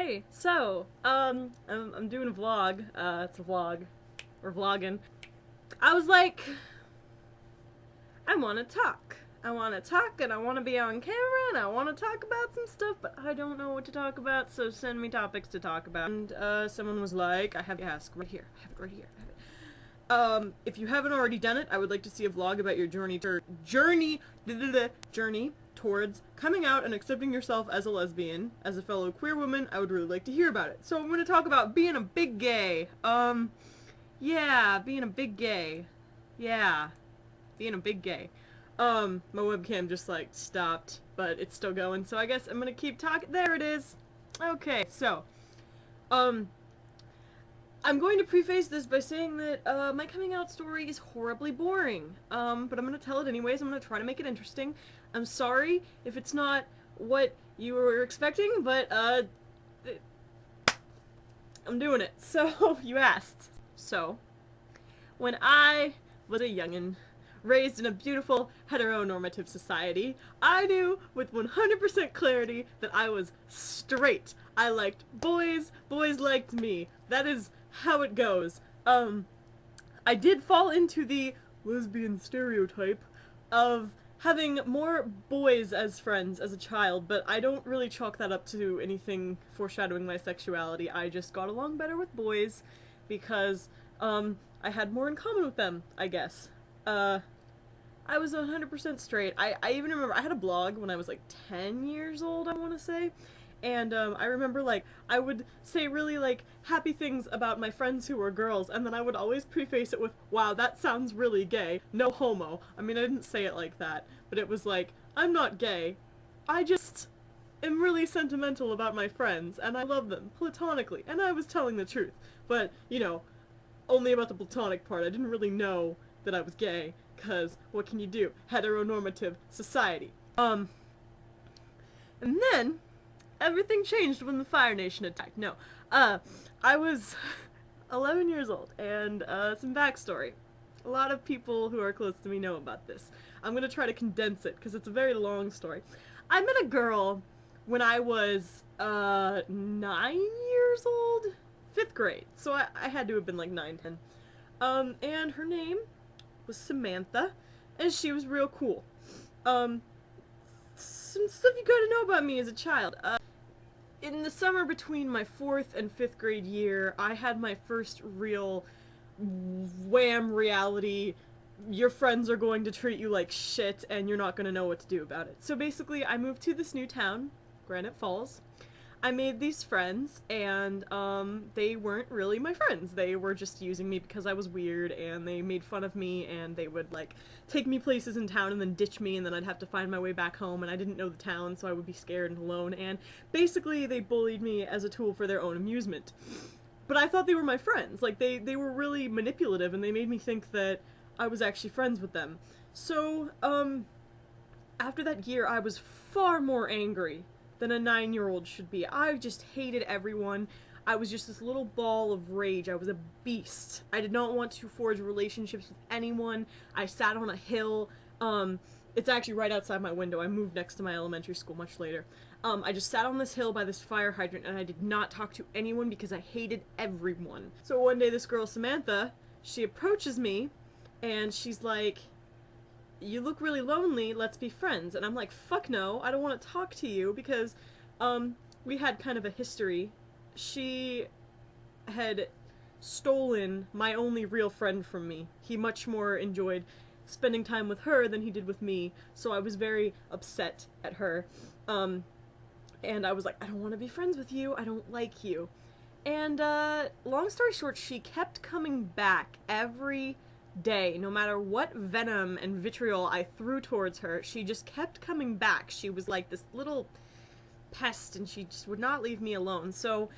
Hey, so, I'm doing a vlog, it's a vlog, we're vlogging. I was like, I wanna talk. I wanna talk and I wanna be on camera and I wanna talk about some stuff, but I don't know what to talk about, so send me topics to talk about. And, someone was like, I have to ask right here, I have it right here, I have it. If you haven't already done it, I would like to see a vlog about your journey towards coming out and accepting yourself as a lesbian. As a fellow queer woman, I would really like to hear about it. So I'm going to talk about being a big gay. Yeah, being a big gay. Yeah, being a big gay. My webcam just like stopped, but it's still going, so I guess I'm going to keep talking. There it is. Okay, so, I'm going to preface this by saying that my coming out story is horribly boring, but I'm going to tell it anyways. I'm going to try to make it interesting. I'm sorry if it's not what you were expecting, but I'm doing it. So, you asked. So, when I was a youngin', raised in a beautiful heteronormative society, I knew with 100% clarity that I was straight. I liked boys, boys liked me. That is how it goes. I did fall into the lesbian stereotype of having more boys as friends as a child, but I don't really chalk that up to anything foreshadowing my sexuality. I just got along better with boys because, I had more in common with them, I guess. I was 100% straight. I even remember, I had a blog when I was like 10 years old, I want to say. And I remember, like, I would say really, like, happy things about my friends who were girls, and then I would always preface it with, wow, that sounds really gay. No homo. I mean, I didn't say it like that, but it was like, I'm not gay. I just am really sentimental about my friends, and I love them, platonically, and I was telling the truth. But, you know, only about the platonic part. I didn't really know that I was gay, because what can you do? Heteronormative society. And then everything changed when the Fire Nation attacked. No. I was 11 years old, and some backstory. A lot of people who are close to me know about this. I'm gonna try to condense it, because it's a very long story. I met a girl when I was 9 years old? 5th grade. So I had to have been like 9, 10. And her name was Samantha, and she was real cool. Some stuff you gotta know about me as a child. In the summer between my 4th and 5th grade year, I had my first real wham reality, your friends are going to treat you like shit and you're not gonna know what to do about it. So basically, I moved to this new town, Granite Falls. I made these friends, and they weren't really my friends. They were just using me because I was weird, and they made fun of me, and they would, like, take me places in town and then ditch me, and then I'd have to find my way back home, and I didn't know the town, so I would be scared and alone, and basically they bullied me as a tool for their own amusement. But I thought they were my friends. Like, they were really manipulative, and they made me think that I was actually friends with them. So, after that year, I was far more angry than a 9-year-old should be. I just hated everyone. I was just this little ball of rage. I was a beast. I did not want to forge relationships with anyone. I sat on a hill. It's actually right outside my window. I moved next to my elementary school much later. I just sat on this hill by this fire hydrant, and I did not talk to anyone because I hated everyone. So one day this girl, Samantha, she approaches me, and she's like, you look really lonely, let's be friends. And I'm like, fuck no, I don't want to talk to you because, we had kind of a history. She had stolen my only real friend from me. He much more enjoyed spending time with her than he did with me, so I was very upset at her. And I was like, I don't want to be friends with you, I don't like you. And, long story short, she kept coming back every day, no matter what venom and vitriol I threw towards her, she just kept coming back. She was like this little pest, and she just would not leave me alone. So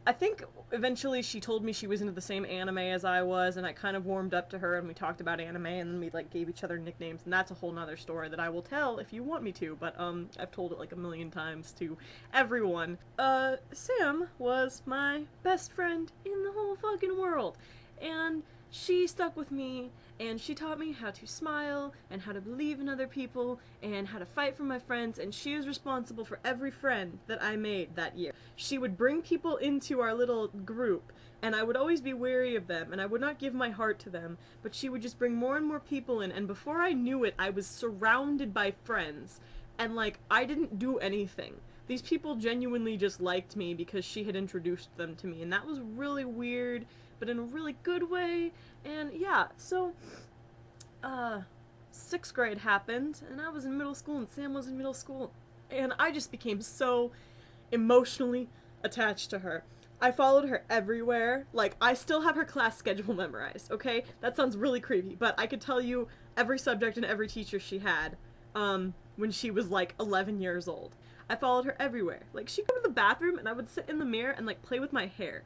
I think eventually she told me she was into the same anime as I was, and I kind of warmed up to her, and we talked about anime, and then we like gave each other nicknames, and that's a whole nother story that I will tell if you want me to, but I've told it like a million times to everyone. Sam was my best friend in the whole fucking world, and she stuck with me, and she taught me how to smile and how to believe in other people and how to fight for my friends, and she was responsible for every friend that I made that year. She would bring people into our little group, and I would always be wary of them, and I would not give my heart to them, but she would just bring more and more people in, and before I knew it, I was surrounded by friends, and like, I didn't do anything. These people genuinely just liked me because she had introduced them to me, and that was really weird, but in a really good way. And yeah, so 6th grade happened, and I was in middle school, and Sam was in middle school, and I just became so emotionally attached to her. I followed her everywhere. Like, I still have her class schedule memorized, okay? That sounds really creepy, but I could tell you every subject and every teacher she had when she was like 11 years old. I followed her everywhere. Like, she'd go to the bathroom, and I would sit in the mirror and like play with my hair.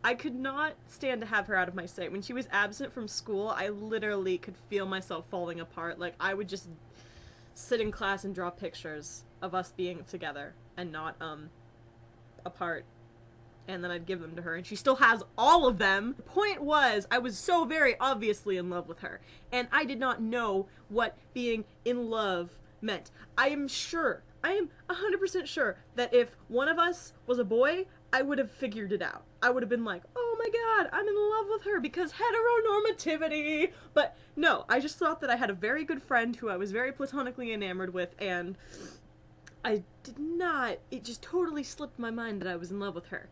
I could not stand to have her out of my sight. When she was absent from school, I literally could feel myself falling apart. Like, I would just sit in class and draw pictures of us being together and not, apart. And then I'd give them to her, and she still has all of them. The point was, I was so very obviously in love with her, and I did not know what being in love meant. I am 100% sure that if one of us was a boy, I would have figured it out. I would have been like, oh my god, I'm in love with her because heteronormativity! But no, I just thought that I had a very good friend who I was very platonically enamored with, and I did not, it just totally slipped my mind that I was in love with her.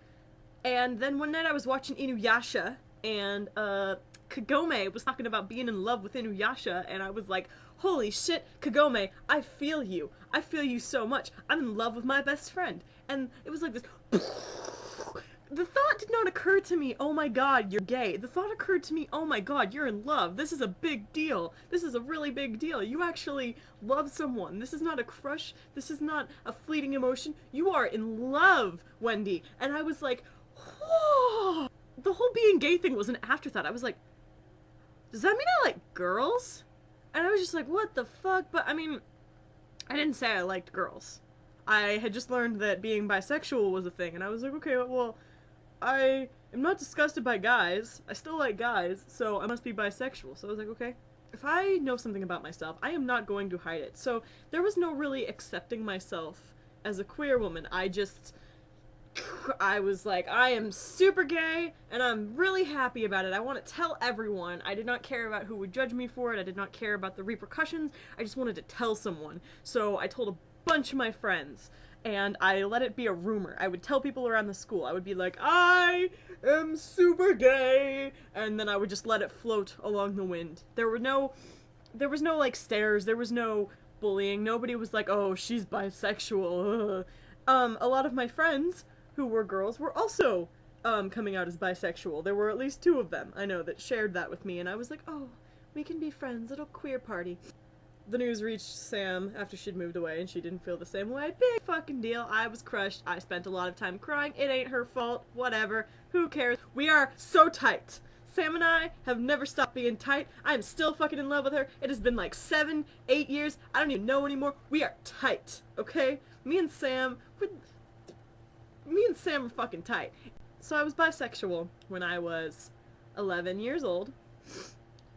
And then one night I was watching Inuyasha, and Kagome was talking about being in love with Inuyasha, and I was like, holy shit, Kagome, I feel you. I feel you so much. I'm in love with my best friend. And it was like this. The thought did not occur to me, oh my god, you're gay. The thought occurred to me, oh my god, you're in love. This is a big deal. This is a really big deal. You actually love someone. This is not a crush. This is not a fleeting emotion. You are in love, Wendy. And I was like, whoa. The whole being gay thing was an afterthought. I was like, does that mean I like girls? And I was just like, what the fuck? But I mean, I didn't say I liked girls. I had just learned that being bisexual was a thing, and I was like, okay, well, I am not disgusted by guys. I still like guys, so I must be bisexual. So I was like, okay, if I know something about myself, I am not going to hide it. So there was no really accepting myself as a queer woman. I was like, I am super gay, and I'm really happy about it. I want to tell everyone. I did not care about who would judge me for it. I did not care about the repercussions. I just wanted to tell someone. So I told a bunch of my friends, and I let it be a rumor. I would tell people around the school. I would be like, I am super gay, and then I would just let it float along the wind. There was no like stares. There was no bullying. Nobody was like, oh, she's bisexual. A lot of my friends who were girls were also coming out as bisexual. There were at least 2 of them I know that shared that with me, and I was like, oh, we can be friends, little queer party. The news reached Sam after she'd moved away, and she didn't feel the same way. Big fucking deal. I was crushed. I spent a lot of time crying. It ain't her fault. Whatever. Who cares? We are so tight. Sam and I have never stopped being tight. I am still fucking in love with her. It has been like 7, 8 years. I don't even know anymore. We are tight. Okay? Me and Sam are fucking tight. So I was bisexual when I was 11 years old.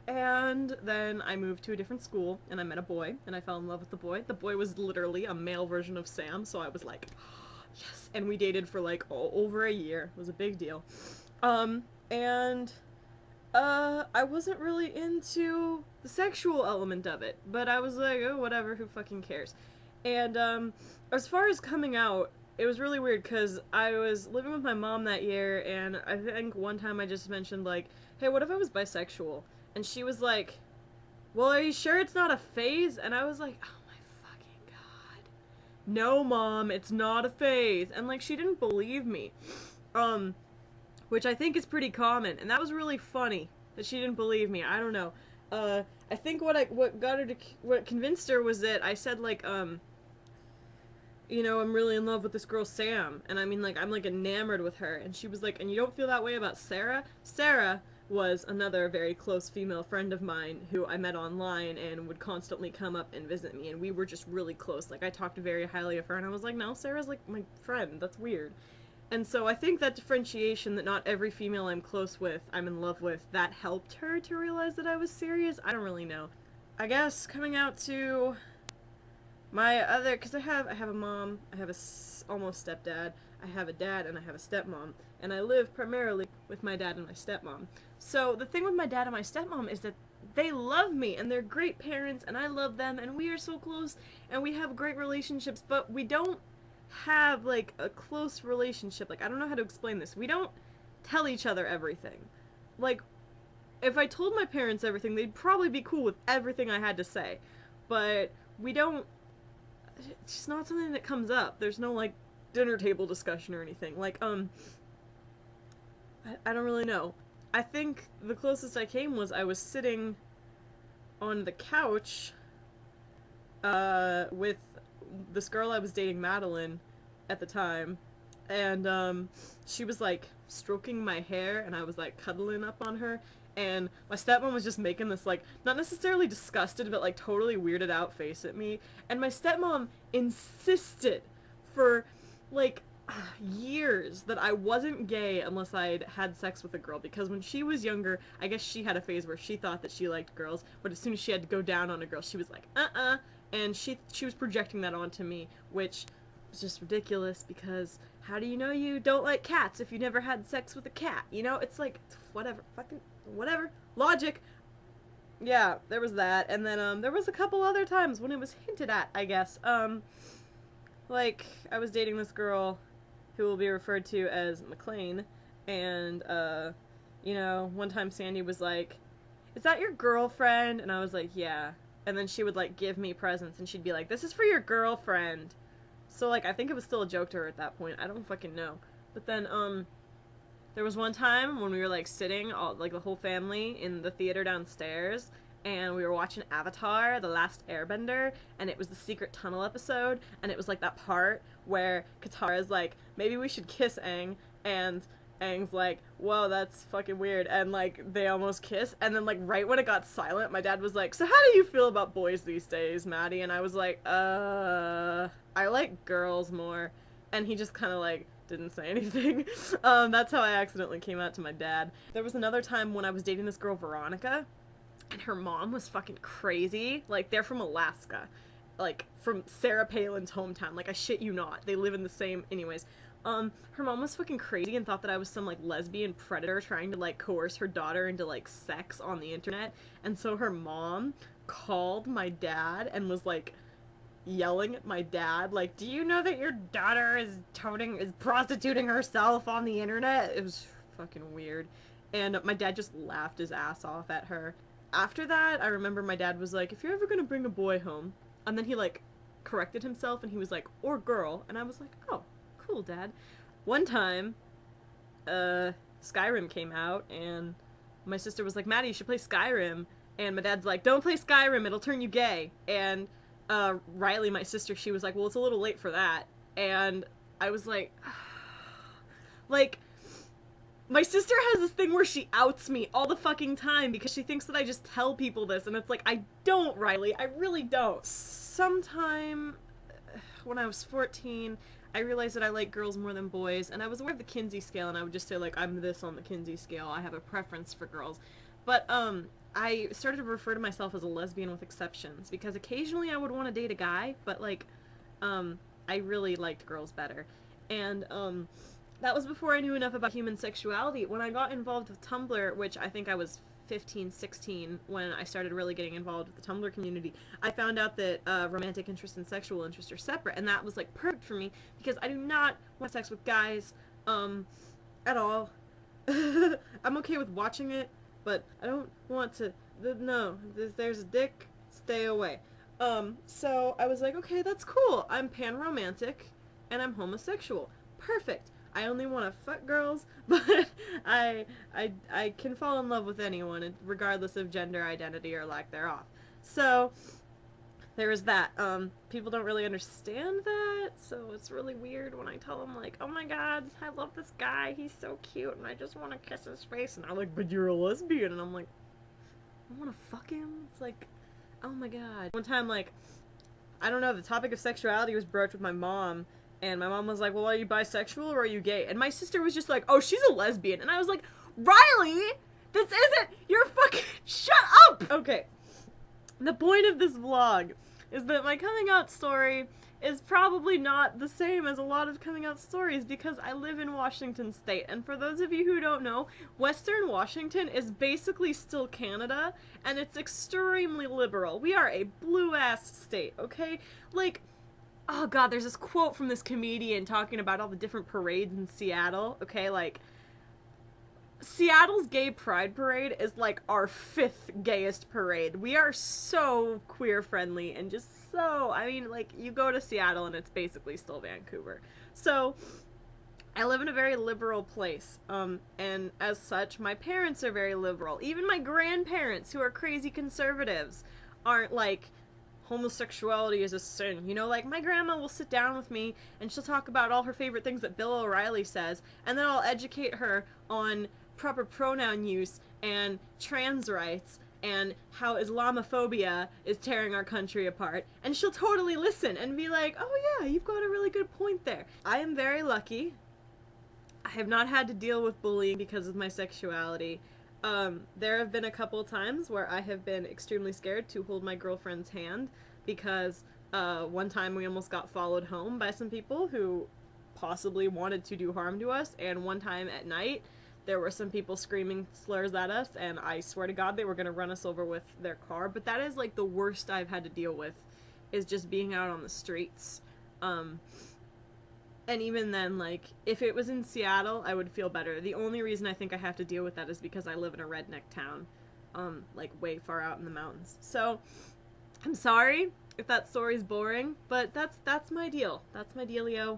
And then I moved to a different school, and I met a boy, and I fell in love with the boy. The boy was literally a male version of Sam, so I was like, oh, yes. And we dated for like over a year. It was a big deal. I wasn't really into the sexual element of it, but I was like, oh, whatever, who fucking cares? And as far as coming out, it was really weird because I was living with my mom that year, and I think one time I just mentioned, like, hey, what if I was bisexual? And she was like, well, are you sure it's not a phase? And I was like, oh my fucking god. No, Mom, it's not a phase. And, like, she didn't believe me. Which I think is pretty common. And that was really funny that she didn't believe me. I don't know. I think what convinced her was that I said, like, you know, I'm really in love with this girl, Sam. And I mean, like, I'm, like, enamored with her. And she was like, and you don't feel that way about Sarah? Sarah was another very close female friend of mine who I met online and would constantly come up and visit me, and we were just really close. Like, I talked very highly of her, and I was like, no, Sarah's like my friend. That's weird. And so I think that differentiation, that not every female I'm close with, I'm in love with, that helped her to realize that I was serious. I don't really know. I guess coming out to my other, because I have a mom, I have a almost stepdad, I have a dad, and I have a stepmom, and I live primarily with my dad and my stepmom. So the thing with my dad and my stepmom is that they love me, and they're great parents, and I love them, and we are so close, and we have great relationships, but we don't have like a close relationship. Like, I don't know how to explain this. We don't tell each other everything. Like, if I told my parents everything, they'd probably be cool with everything I had to say. But we don't, it's just not something that comes up. There's no like dinner table discussion or anything. Like, I don't really know. I think the closest I came was I was sitting on the couch with this girl I was dating, Madeline, at the time, and she was like stroking my hair, and I was like cuddling up on her, and my stepmom was just making this like not necessarily disgusted but like totally weirded out face at me, and my stepmom insisted for like years that I wasn't gay unless I'd had sex with a girl, because when she was younger, I guess she had a phase where she thought that she liked girls, but as soon as she had to go down on a girl, she was like, and she was projecting that onto me, which was just ridiculous, because how do you know you don't like cats if you never had sex with a cat? You know, it's like, whatever, fucking whatever, logic. Yeah, there was that, and then there was a couple other times when it was hinted at, I guess. Like, I was dating this girl who will be referred to as McLean, and you know, one time Sandy was like, "Is that your girlfriend?" And I was like, "Yeah." And then she would like give me presents, and she'd be like, "This is for your girlfriend." So like, I think it was still a joke to her at that point. I don't fucking know. But then there was one time when we were like sitting, all like the whole family, in the theater downstairs, and we were watching Avatar: The Last Airbender, and it was the secret tunnel episode, and it was like that part where Katara's like, "Maybe we should kiss Aang," and Aang's like, "Whoa, that's fucking weird," and like they almost kiss, and then like right when it got silent, my dad was like, "So how do you feel about boys these days, Maddie?" And I was like, I like girls more," and he just kind of like didn't say anything. That's how I accidentally came out to my dad. There was another time when I was dating this girl, Veronica, and her mom was fucking crazy. Like, they're from Alaska, like from Sarah Palin's hometown. Like, I shit you not, they live in the same, anyways. Her mom was fucking crazy and thought that I was some like lesbian predator trying to like coerce her daughter into like sex on the internet. And so her mom called my dad and was like yelling at my dad, like, "Do you know that your daughter is prostituting herself on the internet?" It was fucking weird. And my dad just laughed his ass off at her. After that, I remember my dad was like, "If you're ever gonna bring a boy home," and then he like corrected himself and he was like, "or girl," and I was like, "Oh, cool, Dad." One time, Skyrim came out, and my sister was like, "Maddie, you should play Skyrim," and my dad's like, "Don't play Skyrim, it'll turn you gay." And Riley, my sister, she was like, "Well, it's a little late for that," and I was like, like, my sister has this thing where she outs me all the fucking time because she thinks that I just tell people this, and it's like, I don't, Riley, I really don't. Sometime when I was 14, I realized that I like girls more than boys, and I was aware of the Kinsey scale, and I would just say, like, I'm this on the Kinsey scale, I have a preference for girls. But, I started to refer to myself as a lesbian with exceptions, because occasionally I would want to date a guy, but, like, I really liked girls better. And, that was before I knew enough about human sexuality. When I got involved with Tumblr, which I think I was 15, 16 when I started really getting involved with the Tumblr community, I found out that romantic interest and sexual interest are separate, and that was like perfect for me because I do not want sex with guys at all. I'm okay with watching it, but I don't want to. No, there's a dick, stay away. So I was like, okay, that's cool. I'm pan-romantic and I'm homosexual. Perfect. I only want to fuck girls, but I can fall in love with anyone, regardless of gender identity or lack thereof. So there is that. People don't really understand that, so it's really weird when I tell them, like, "Oh my god, I love this guy, he's so cute, and I just want to kiss his face," and I'm like, "But you're a lesbian," and I'm like, "I want to fuck him?" It's like, oh my god. One time, like, I don't know, the topic of sexuality was broached with my mom, And my mom was like, well, are you bisexual or are you gay? And my sister was just like, oh, she's a lesbian. And I was like, Riley, this isn't your fucking, shut up! Okay, the point of this vlog is that my coming out story is probably not the same as a lot of coming out stories because I live in Washington State. And for those of you who don't know, Western Washington is basically still Canada, and it's extremely liberal. We are a blue-ass state, okay? Like, oh god, there's this quote from this comedian talking about all the different parades in Seattle, okay? Like, Seattle's gay pride parade is like our 5th gayest parade. We are so queer friendly and just so, I mean, like, you go to Seattle and it's basically still Vancouver. So, I live in a very liberal place, and as such, my parents are very liberal. Even my grandparents, who are crazy conservatives, aren't like, homosexuality is a sin. You know, like, my grandma will sit down with me and she'll talk about all her favorite things that Bill O'Reilly says, and then I'll educate her on proper pronoun use and trans rights and how Islamophobia is tearing our country apart, and she'll totally listen and be like, oh yeah, you've got a really good point there. I am very lucky. I have not had to deal with bullying because of my sexuality. There have been a couple times where I have been extremely scared to hold my girlfriend's hand because one time we almost got followed home by some people who possibly wanted to do harm to us, and one time at night there were some people screaming slurs at us, and I swear to God they were gonna run us over with their car. But that is like the worst I've had to deal with, is just being out on the streets. And even then, like, if it was in Seattle, I would feel better. The only reason I think I have to deal with that is because I live in a redneck town, like, way far out in the mountains. So, I'm sorry if that story's boring, but that's my deal. That's my dealio.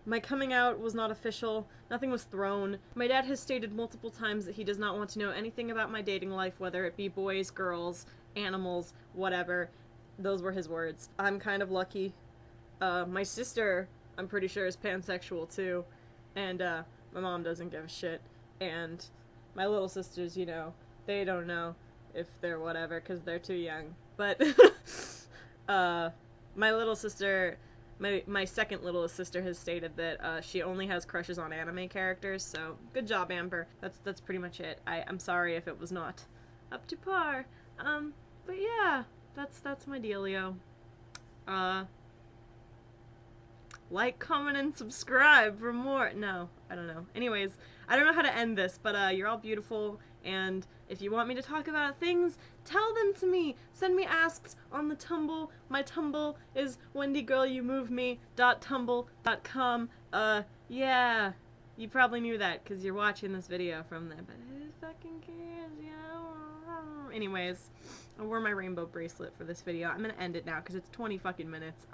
My coming out was not official. Nothing was thrown. My dad has stated multiple times that he does not want to know anything about my dating life, whether it be boys, girls, animals, whatever. Those were his words. I'm kind of lucky. My sister, I'm pretty sure, is pansexual too, and my mom doesn't give a shit, and my little sisters, you know, they don't know if they're whatever because they're too young. But my little sister, my second littlest sister, has stated that she only has crushes on anime characters. So good job, Amber. That's pretty much it. I'm sorry if it was not up to par. But yeah, that's my dealio. Like, comment, and subscribe for more. No, I don't know. Anyways, I don't know how to end this, but you're all beautiful, and if you want me to talk about things, tell them to me. Send me asks on the Tumble. My Tumble is wendygirlyoumoveme.tumble.com. Yeah. You probably knew that because you're watching this video from there, but who fucking cares? Yeah. Anyways, I wore my rainbow bracelet for this video. I'm gonna end it now because it's 20 fucking minutes.